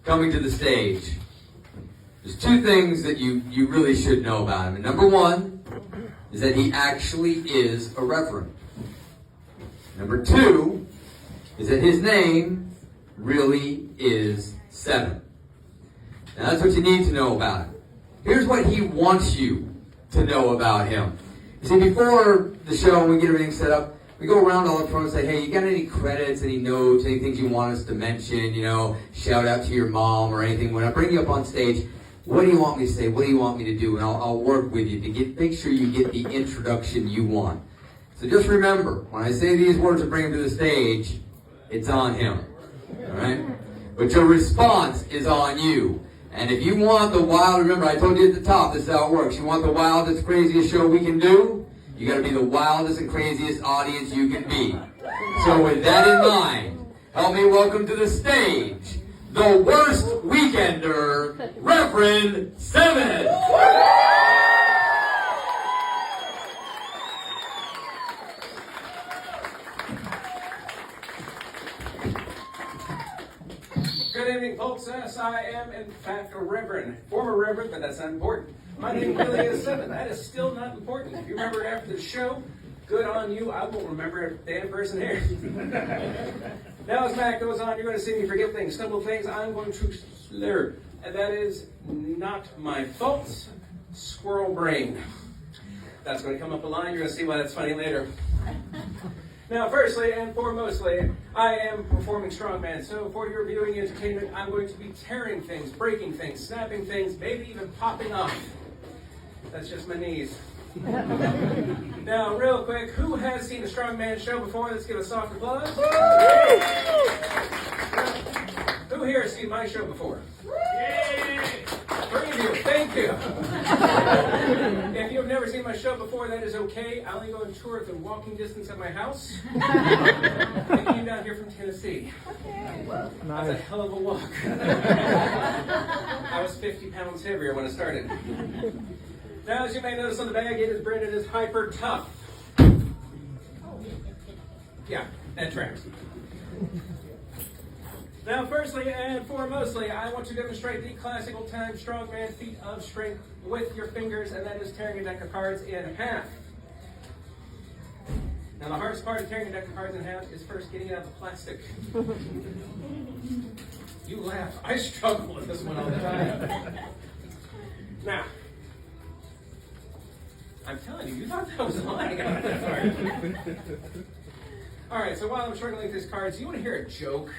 coming to the stage, there's two things that you really should know about him. And number one is that he actually is a reverend. Number two is that his name really is Seven. Now that's what you need to know about him. Here's what he wants you to know about him. You see, before the show, when we get everything set up, we go around all the front and say, hey, you got any credits, any notes, any things you want us to mention, shout out to your mom or anything. When I bring you up on stage, what do you want me to say? What do you want me to do? And I'll work with you to make sure you get the introduction you want. So just remember, when I say these words and bring him to the stage, it's on him. All right? But your response is on you. And if you want the wild, remember I told you at the top, this is how it works. You want the wildest, craziest show we can do? You got to be the wildest and craziest audience you can be. So with that in mind, help me welcome to the stage, the worst weekender, Reverend Seven. Good evening, folks. Yes, I am, in fact, a reverend. Former reverend, but that's not important. My name really is Seven. That is still not important. If you remember after the show, good on you. I won't remember a damn person here. Now, as Mac goes on, you're going to see me forget things, stumble things. I'm going to slur. And that is not my fault. Squirrel brain. That's going to come up a line. You're going to see why that's funny later. Now, firstly and foremostly, I am performing strongman, so for your viewing entertainment, I'm going to be tearing things, breaking things, snapping things, maybe even popping off. That's just my knees. Now, real quick, who has seen a strongman show before? Let's give a soft applause. Who here has seen my show before? Three of you, thank you. If you've never seen my show before, that is okay. I only go on tour within walking distance of my house. I came down here from Tennessee. That's a hell of a walk. I was 50 pounds heavier when I started. Now, as you may notice on the bag, it is branded as Hyper Tough. Yeah, that tracks. Now, firstly and foremostly, I want to demonstrate the classic old-time strongman feat of strength with your fingers, and that is tearing a deck of cards in half. Now, the hardest part of tearing a deck of cards in half is first getting out the plastic. You laugh. I struggle with this one all the time. Now, I'm telling you, you thought that was lying about that part. All right, so while I'm struggling with these cards, you want to hear a joke?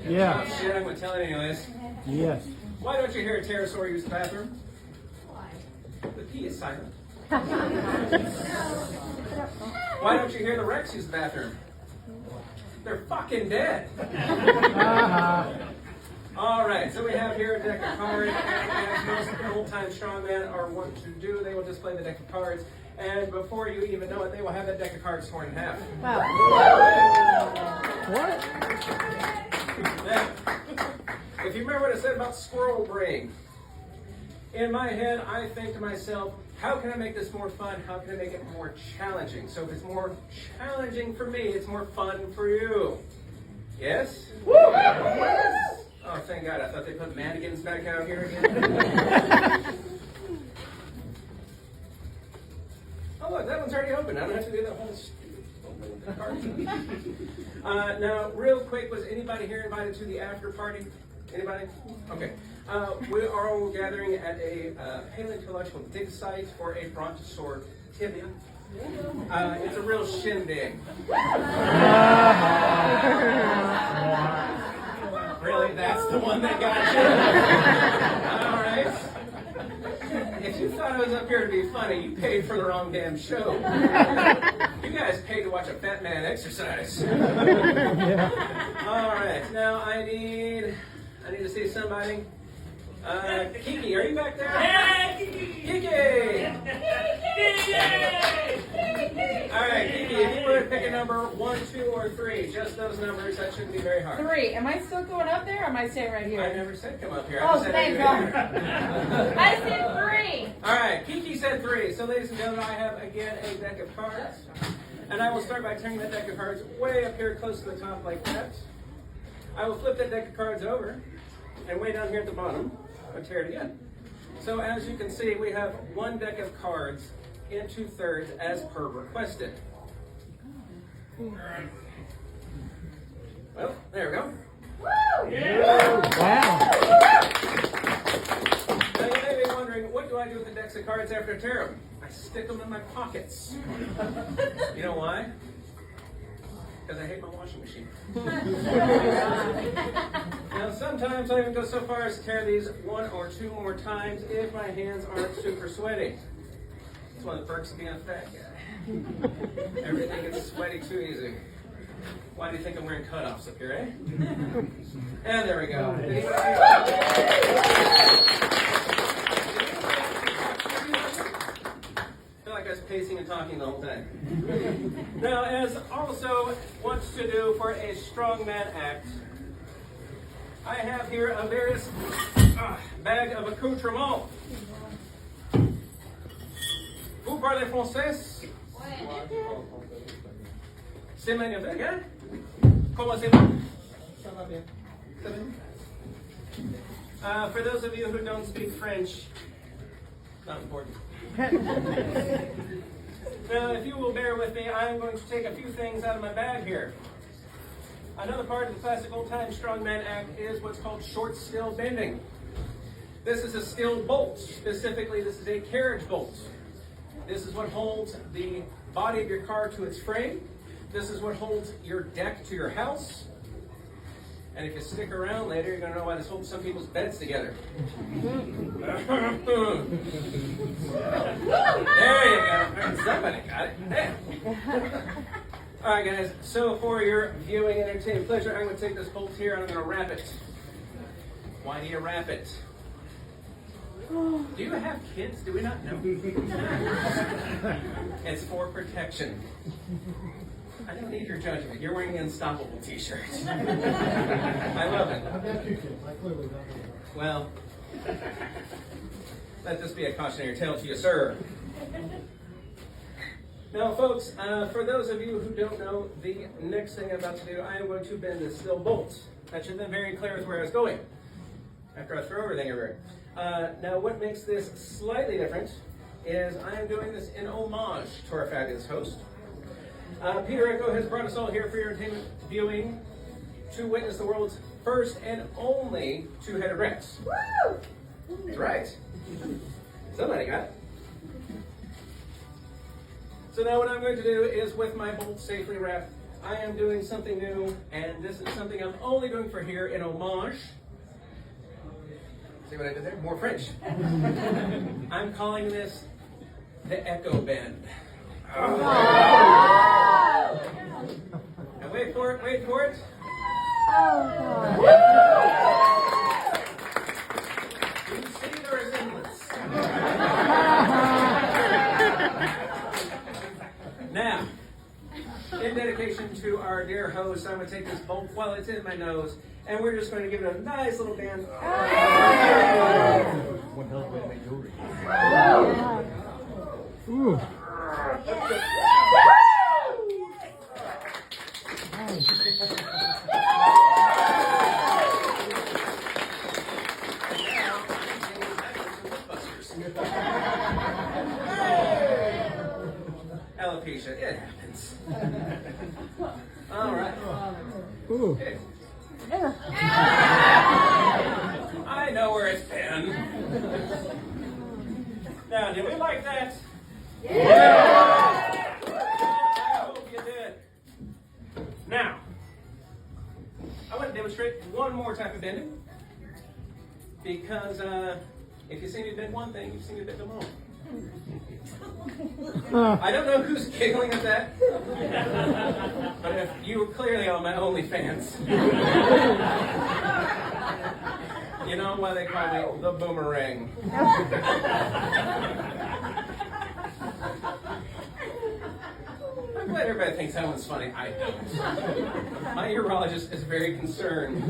Yeah. Oh, shit, I'm going to tell it anyways. Yes. Why don't you hear a pterosaur use the bathroom? Why? The P is silent. Why don't you hear the Rex use the bathroom? They're fucking dead. All right, so we have here a deck of cards, and as most old-time strongmen are wont to do, they will display the deck of cards, and before you even know it, they will have that deck of cards torn in half. Wow. What? Now, if you remember what I said about squirrel brain, in my head, I think to myself, how can I make this more fun? How can I make it more challenging? So if it's more challenging for me, it's more fun for you. Yes? Woo! Yes! Oh, thank God. I thought they put mannequins back out here again. Oh, look, that one's already open. I don't have to do that whole stupid card. Now, real quick, was anybody here invited to the after party? Anybody? Okay. We are all gathering at a paleontological dig site for a brontosaur tibia. It's a real shindig. Really? That's the one that got you? All right. If you thought I was up here to be funny, you paid for the wrong damn show. You guys paid to watch a fat man exercise. All right. Now I need to see somebody. Kiki, are you back there? Yeah, Kiki! Kiki! All right, Kiki, if you were to pick a number 1, 2, or 3, just those numbers, that shouldn't be very hard. 3. Am I still going up there or am I staying right here? I never said come up here. I Oh, just said thank you God. here. I said 3. All right, Kiki said 3. So, ladies and gentlemen, I have again a deck of cards. And I will start by turning that deck of cards way up here close to the top like that. I will flip that deck of cards over. And way down here at the bottom, I'll tear it again. So as you can see, we have one deck of cards in 2/3 as per requested. Well, there we go. Wow. Now you may be wondering, what do I do with the decks of cards after I tear them? I stick them in my pockets. You know why? Because I hate my washing machine. Now sometimes I even go so far as to tear these 1 or 2 more times if my hands aren't super sweaty. It's one of the perks of being a fat guy. Everything gets sweaty too easy. Why do you think I'm wearing cutoffs up here, eh? And there we go. I feel like I was pacing and talking the whole time. Now, as also wants to do for a strongman act, I have here a various bag of accoutrements. Vous parlez français? C'est magnifique, hein? Comment c'est bon? Ça va bien. Ça va bien? For those of you who don't speak French, not important. Now, if you will bear with me, I'm going to take a few things out of my bag here. Another part of the classic old-time strongman act is what's called short still bending. This is a steel bolt. Specifically, this is a carriage bolt. This is what holds the body of your car to its frame. This is what holds your deck to your house. And if you stick around later, you're going to know why this holds some people's beds together. There you go. Somebody got it. Hey. All right, guys. So for your viewing and entertainment pleasure, I'm going to take this bolt here and I'm going to wrap it. Why do you wrap it? Do you have kids? Do we not know? It's for protection. I don't need your judgment. You're wearing the Unstoppable t-shirt. I love it. I bet you can. I clearly don't. Well, let this be a cautionary tale to you, sir. Now, folks, for those of you who don't know, the next thing I'm about to do, I am going to bend this steel bolt. That should have been very clear with where I was going after I throw everything everywhere. Now, what makes this slightly different is I am doing this in homage to our fabulous host. Peter Echo has brought us all here for your entertainment viewing to witness the world's first and only two-headed Rex. Woo! That's right. Somebody got it. So now what I'm going to do is, with my bolt safely wrapped, I am doing something new, and this is something I'm only doing for here in homage. See what I did there? More French. I'm calling this the Echo Bend. And wait for it, wait for it. You see the resemblance. Now, in dedication to our dear host, I'm going to take this bolt while it's in my nose, and we're just going to give it a nice little bend. One hell of a way to make jewelry. Ooh. Alopecia, it happens. All right. Ooh. Okay. I know where it's been. Now, did we like that? Yeah! I hope you did. Now, I want to demonstrate one more type of bending. Because if you see me bend one thing, you've seen me bend them all. I don't know who's giggling at that, but if you were clearly on my OnlyFans, you know why they call me the boomerang. I'm glad everybody thinks that one's funny. I don't. My urologist is very concerned.